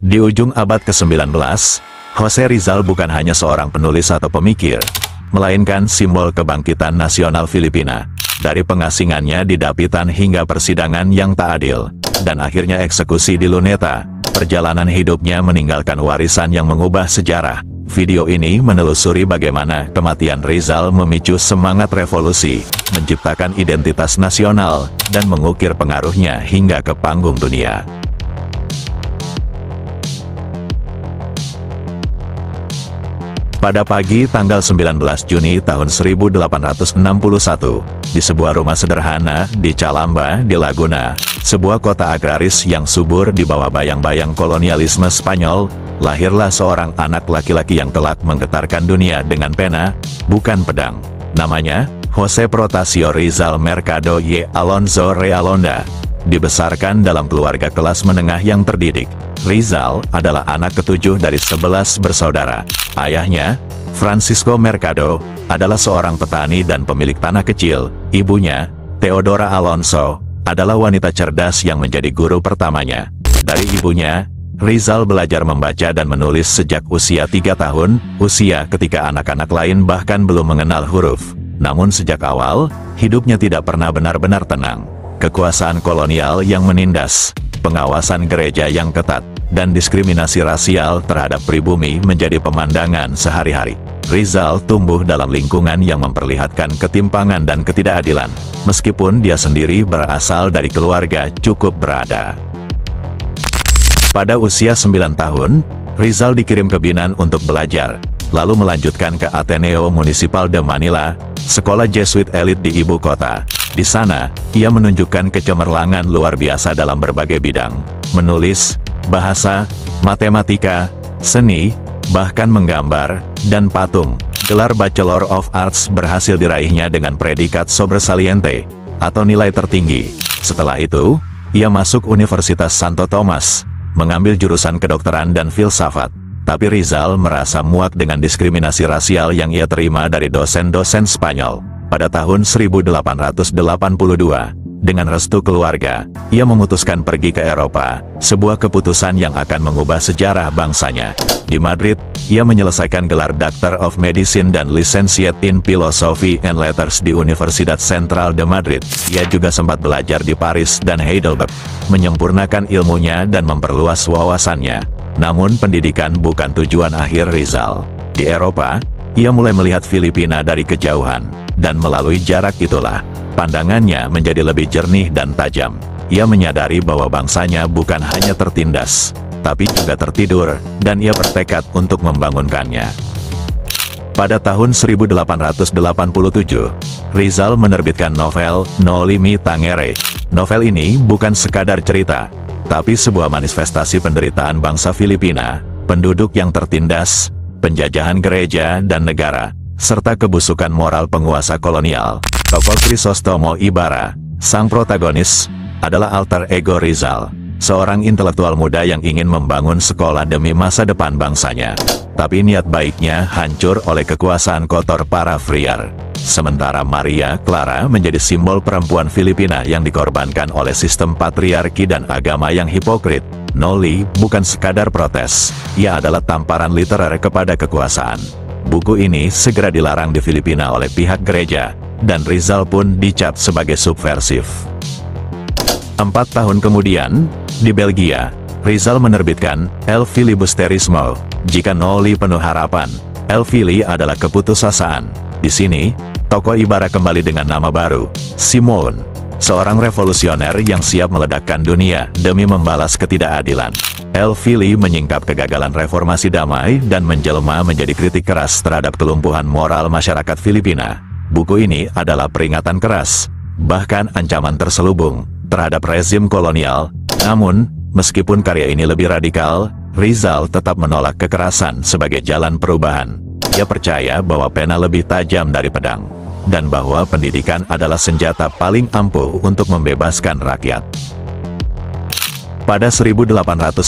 Di ujung abad ke-19, Jose Rizal bukan hanya seorang penulis atau pemikir, melainkan simbol kebangkitan nasional Filipina. Dari pengasingannya di Dapitan hingga persidangan yang tak adil, dan akhirnya eksekusi di Luneta, perjalanan hidupnya meninggalkan warisan yang mengubah sejarah. Video ini menelusuri bagaimana kematian Rizal memicu semangat revolusi, menciptakan identitas nasional, dan mengukir pengaruhnya hingga ke panggung dunia. Pada pagi tanggal 19 Juni tahun 1861, di sebuah rumah sederhana di Calamba di Laguna, sebuah kota agraris yang subur di bawah bayang-bayang kolonialisme Spanyol, lahirlah seorang anak laki-laki yang kelak menggetarkan dunia dengan pena, bukan pedang. Namanya, Jose Protasio Rizal Mercado y Alonso Realonda. Dibesarkan dalam keluarga kelas menengah yang terdidik, Rizal adalah anak ketujuh dari 11 bersaudara. Ayahnya, Francisco Mercado, adalah seorang petani dan pemilik tanah kecil. Ibunya, Theodora Alonso, adalah wanita cerdas yang menjadi guru pertamanya. Dari ibunya, Rizal belajar membaca dan menulis sejak usia 3 tahun, usia ketika anak-anak lain bahkan belum mengenal huruf. Namun sejak awal, hidupnya tidak pernah benar-benar tenang. Kekuasaan kolonial yang menindas, pengawasan gereja yang ketat, dan diskriminasi rasial terhadap pribumi menjadi pemandangan sehari-hari. Rizal tumbuh dalam lingkungan yang memperlihatkan ketimpangan dan ketidakadilan, meskipun dia sendiri berasal dari keluarga cukup berada. Pada usia 9 tahun, Rizal dikirim ke Binan untuk belajar, lalu melanjutkan ke Ateneo Municipal de Manila, sekolah Jesuit elit di ibu kota. Di sana, ia menunjukkan kecemerlangan luar biasa dalam berbagai bidang, menulis, bahasa, matematika, seni, bahkan menggambar, dan patung. Gelar Bachelor of Arts berhasil diraihnya dengan predikat sobresaliente, atau nilai tertinggi. Setelah itu, ia masuk Universitas Santo Tomas, mengambil jurusan kedokteran dan filsafat. Tapi Rizal merasa muak dengan diskriminasi rasial yang ia terima dari dosen-dosen Spanyol. Pada tahun 1882, dengan restu keluarga, ia memutuskan pergi ke Eropa, sebuah keputusan yang akan mengubah sejarah bangsanya. Di Madrid, ia menyelesaikan gelar Doctor of Medicine dan Licentiate in Philosophy and Letters di Universidad Central de Madrid. Ia juga sempat belajar di Paris dan Heidelberg, menyempurnakan ilmunya dan memperluas wawasannya. Namun pendidikan bukan tujuan akhir Rizal. Di Eropa, ia mulai melihat Filipina dari kejauhan, dan melalui jarak itulah, pandangannya menjadi lebih jernih dan tajam. Ia menyadari bahwa bangsanya bukan hanya tertindas, tapi juga tertidur, dan ia bertekad untuk membangunkannya. Pada tahun 1887, Rizal menerbitkan novel Noli Me Tangere. Novel ini bukan sekadar cerita, tapi sebuah manifestasi penderitaan bangsa Filipina, penduduk yang tertindas, penjajahan gereja dan negara, serta kebusukan moral penguasa kolonial. Tokoh Crisostomo Ibarra, sang protagonis, adalah alter ego Rizal, seorang intelektual muda yang ingin membangun sekolah demi masa depan bangsanya. Tapi niat baiknya hancur oleh kekuasaan kotor para Friar. Sementara Maria Clara menjadi simbol perempuan Filipina yang dikorbankan oleh sistem patriarki dan agama yang hipokrit. Noli bukan sekadar protes, ia adalah tamparan literer kepada kekuasaan. Buku ini segera dilarang di Filipina oleh pihak gereja, dan Rizal pun dicap sebagai subversif. 4 tahun kemudian, di Belgia, Rizal menerbitkan El Filibusterismo. Jika Noli penuh harapan, El Fili adalah keputusasaan. Di sini, tokoh Ibarra kembali dengan nama baru, Simon, seorang revolusioner yang siap meledakkan dunia demi membalas ketidakadilan. El Fili menyingkap kegagalan reformasi damai dan menjelma menjadi kritik keras terhadap kelumpuhan moral masyarakat Filipina. Buku ini adalah peringatan keras, bahkan ancaman terselubung, terhadap rezim kolonial. Namun, meskipun karya ini lebih radikal, Rizal tetap menolak kekerasan sebagai jalan perubahan. Ia percaya bahwa pena lebih tajam dari pedang, dan bahwa pendidikan adalah senjata paling ampuh untuk membebaskan rakyat. Pada 1892,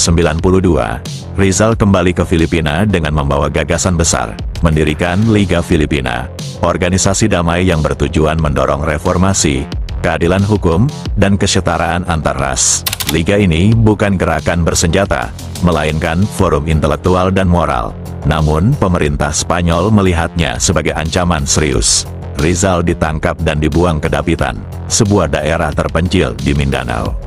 Rizal kembali ke Filipina dengan membawa gagasan besar, mendirikan Liga Filipina, organisasi damai yang bertujuan mendorong reformasi, keadilan hukum, dan kesetaraan antar ras. Liga ini bukan gerakan bersenjata, melainkan forum intelektual dan moral. Namun, pemerintah Spanyol melihatnya sebagai ancaman serius. Rizal ditangkap dan dibuang ke Dapitan, sebuah daerah terpencil di Mindanao.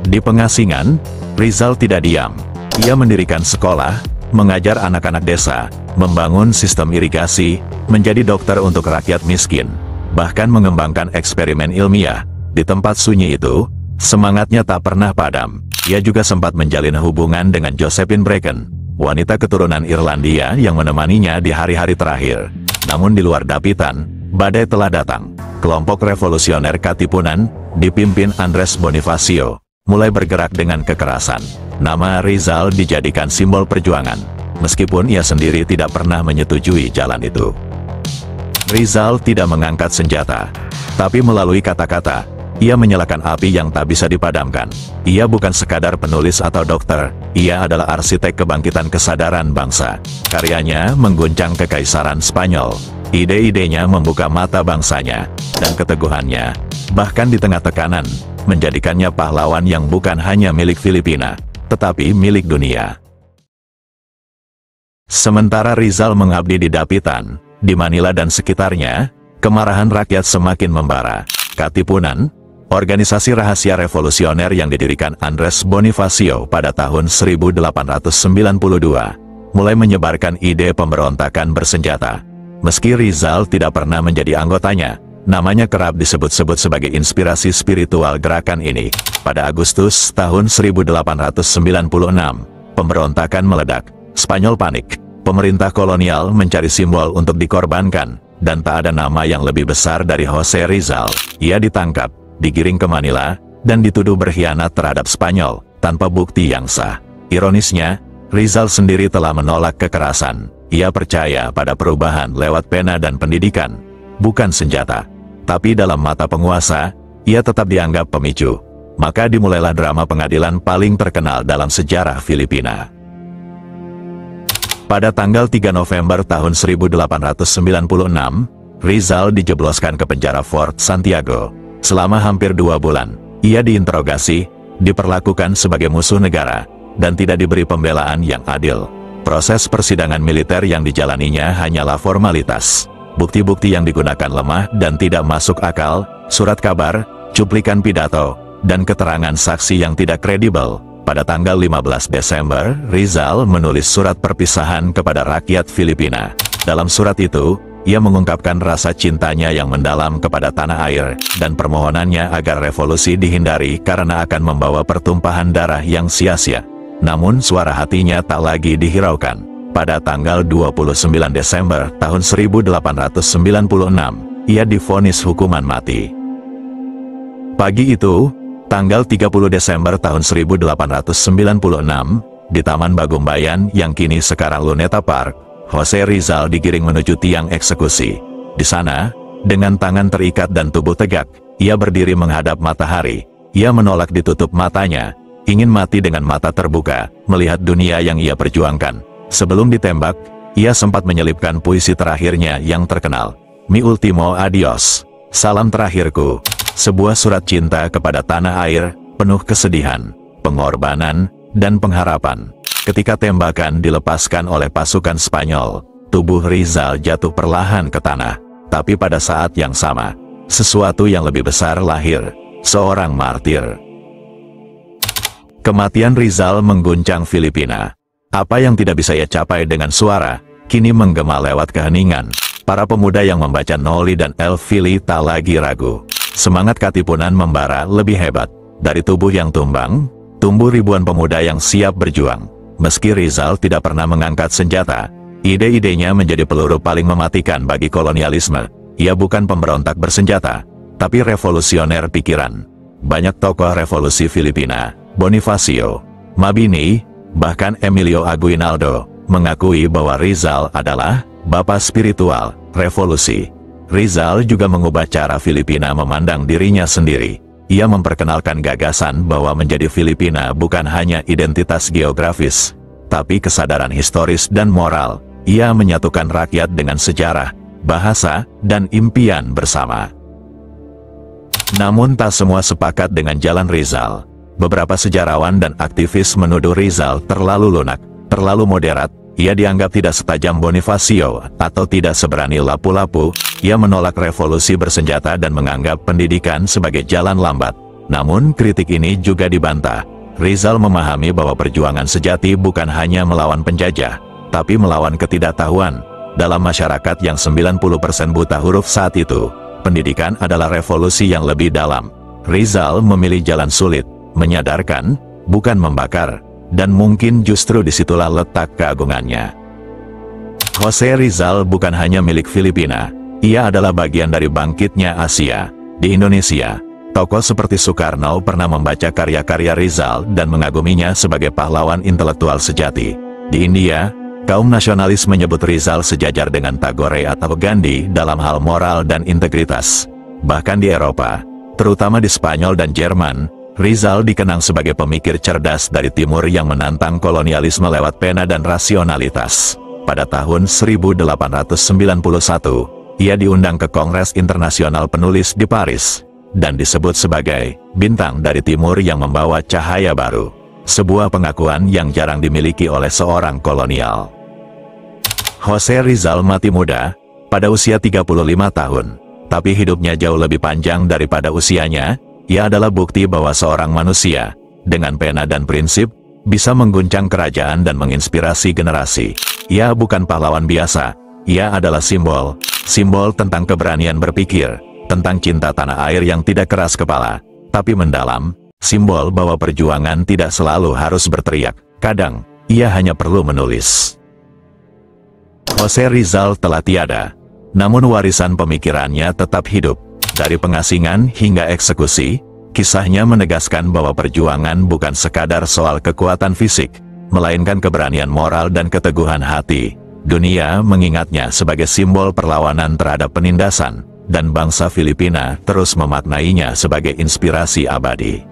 Di pengasingan, Rizal tidak diam. Ia mendirikan sekolah, mengajar anak-anak desa, membangun sistem irigasi, menjadi dokter untuk rakyat miskin, bahkan mengembangkan eksperimen ilmiah. Di tempat sunyi itu, semangatnya tak pernah padam. Ia juga sempat menjalin hubungan dengan Josephine Bracken, wanita keturunan Irlandia yang menemaninya di hari-hari terakhir. Namun di luar Dapitan, badai telah datang. Kelompok revolusioner Katipunan, dipimpin Andres Bonifacio, mulai bergerak dengan kekerasan. Nama Rizal dijadikan simbol perjuangan, meskipun ia sendiri tidak pernah menyetujui jalan itu. Rizal tidak mengangkat senjata, tapi melalui kata-kata, ia menyalakan api yang tak bisa dipadamkan. Ia bukan sekadar penulis atau dokter, ia adalah arsitek kebangkitan kesadaran bangsa. Karyanya mengguncang kekaisaran Spanyol, ide-idenya membuka mata bangsanya, dan keteguhannya, bahkan di tengah tekanan, menjadikannya pahlawan yang bukan hanya milik Filipina, tetapi milik dunia. Sementara Rizal mengabdi di Dapitan, di Manila dan sekitarnya, kemarahan rakyat semakin membara. Katipunan, organisasi rahasia revolusioner yang didirikan Andres Bonifacio pada tahun 1892, mulai menyebarkan ide pemberontakan bersenjata. Meski Rizal tidak pernah menjadi anggotanya, namanya kerap disebut-sebut sebagai inspirasi spiritual gerakan ini. Pada Agustus tahun 1896, pemberontakan meledak, Spanyol panik, pemerintah kolonial mencari simbol untuk dikorbankan, dan tak ada nama yang lebih besar dari Jose Rizal. Ia ditangkap, digiring ke Manila, dan dituduh berkhianat terhadap Spanyol, tanpa bukti yang sah. Ironisnya, Rizal sendiri telah menolak kekerasan. Ia percaya pada perubahan lewat pena dan pendidikan, bukan senjata. Tapi dalam mata penguasa, ia tetap dianggap pemicu. Maka dimulailah drama pengadilan paling terkenal dalam sejarah Filipina. Pada tanggal 3 November tahun 1896, Rizal dijebloskan ke penjara Fort Santiago. Selama hampir 2 bulan, ia diinterogasi, diperlakukan sebagai musuh negara, dan tidak diberi pembelaan yang adil. Proses persidangan militer yang dijalaninya hanyalah formalitas. Bukti-bukti yang digunakan lemah dan tidak masuk akal, surat kabar, cuplikan pidato, dan keterangan saksi yang tidak kredibel. Pada tanggal 15 Desember, Rizal menulis surat perpisahan kepada rakyat Filipina. Dalam surat itu, ia mengungkapkan rasa cintanya yang mendalam kepada tanah air, dan permohonannya agar revolusi dihindari karena akan membawa pertumpahan darah yang sia-sia. Namun suara hatinya tak lagi dihiraukan. Pada tanggal 29 Desember tahun 1896, ia divonis hukuman mati. Pagi itu, tanggal 30 Desember tahun 1896, di Taman Bagumbayan yang kini sekarang Luneta Park, Jose Rizal digiring menuju tiang eksekusi. Di sana, dengan tangan terikat dan tubuh tegak, ia berdiri menghadap matahari. Ia menolak ditutup matanya, ingin mati dengan mata terbuka, melihat dunia yang ia perjuangkan. Sebelum ditembak, ia sempat menyelipkan puisi terakhirnya yang terkenal, Mi Ultimo Adios, salam terakhirku, sebuah surat cinta kepada tanah air, penuh kesedihan, pengorbanan, dan pengharapan. Ketika tembakan dilepaskan oleh pasukan Spanyol, tubuh Rizal jatuh perlahan ke tanah. Tapi pada saat yang sama, sesuatu yang lebih besar lahir, seorang martir. Kematian Rizal mengguncang Filipina. Apa yang tidak bisa ia capai dengan suara, kini menggema lewat keheningan. Para pemuda yang membaca Noli dan El Fili tak lagi ragu. Semangat Katipunan membara lebih hebat. Dari tubuh yang tumbang, tumbuh ribuan pemuda yang siap berjuang. Meski Rizal tidak pernah mengangkat senjata, ide-idenya menjadi peluru paling mematikan bagi kolonialisme. Ia bukan pemberontak bersenjata, tapi revolusioner pikiran. Banyak tokoh revolusi Filipina, Bonifacio, Mabini, bahkan Emilio Aguinaldo, mengakui bahwa Rizal adalah bapak spiritual revolusi. Rizal juga mengubah cara Filipina memandang dirinya sendiri. Ia memperkenalkan gagasan bahwa menjadi Filipina bukan hanya identitas geografis, tapi kesadaran historis dan moral. Ia menyatukan rakyat dengan sejarah, bahasa, dan impian bersama. Namun tak semua sepakat dengan jalan Rizal. Beberapa sejarawan dan aktivis menuduh Rizal terlalu lunak, terlalu moderat. Ia dianggap tidak setajam Bonifacio, atau tidak seberani Lapu-Lapu. Ia menolak revolusi bersenjata dan menganggap pendidikan sebagai jalan lambat. Namun kritik ini juga dibantah. Rizal memahami bahwa perjuangan sejati bukan hanya melawan penjajah, tapi melawan ketidaktahuan. Dalam masyarakat yang 90% buta huruf saat itu, pendidikan adalah revolusi yang lebih dalam. Rizal memilih jalan sulit, menyadarkan, bukan membakar. Dan mungkin justru disitulah letak keagungannya. Jose Rizal bukan hanya milik Filipina, ia adalah bagian dari bangkitnya Asia. Di Indonesia, tokoh seperti Soekarno pernah membaca karya-karya Rizal dan mengaguminya sebagai pahlawan intelektual sejati. Di India, kaum nasionalis menyebut Rizal sejajar dengan Tagore atau Gandhi dalam hal moral dan integritas. Bahkan di Eropa, terutama di Spanyol dan Jerman, Rizal dikenang sebagai pemikir cerdas dari timur yang menantang kolonialisme lewat pena dan rasionalitas. Pada tahun 1891, ia diundang ke Kongres Internasional Penulis di Paris, dan disebut sebagai bintang dari timur yang membawa cahaya baru. Sebuah pengakuan yang jarang dimiliki oleh seorang kolonial. Jose Rizal mati muda, pada usia 35 tahun. Tapi hidupnya jauh lebih panjang daripada usianya. Ia adalah bukti bahwa seorang manusia, dengan pena dan prinsip, bisa mengguncang kerajaan dan menginspirasi generasi. Ia bukan pahlawan biasa, ia adalah simbol tentang keberanian berpikir, tentang cinta tanah air yang tidak keras kepala, tapi mendalam, simbol bahwa perjuangan tidak selalu harus berteriak, kadang, ia hanya perlu menulis. Jose Rizal telah tiada, namun warisan pemikirannya tetap hidup. Dari pengasingan hingga eksekusi, kisahnya menegaskan bahwa perjuangan bukan sekadar soal kekuatan fisik, melainkan keberanian moral dan keteguhan hati. Dunia mengingatnya sebagai simbol perlawanan terhadap penindasan, dan bangsa Filipina terus memaknainya sebagai inspirasi abadi.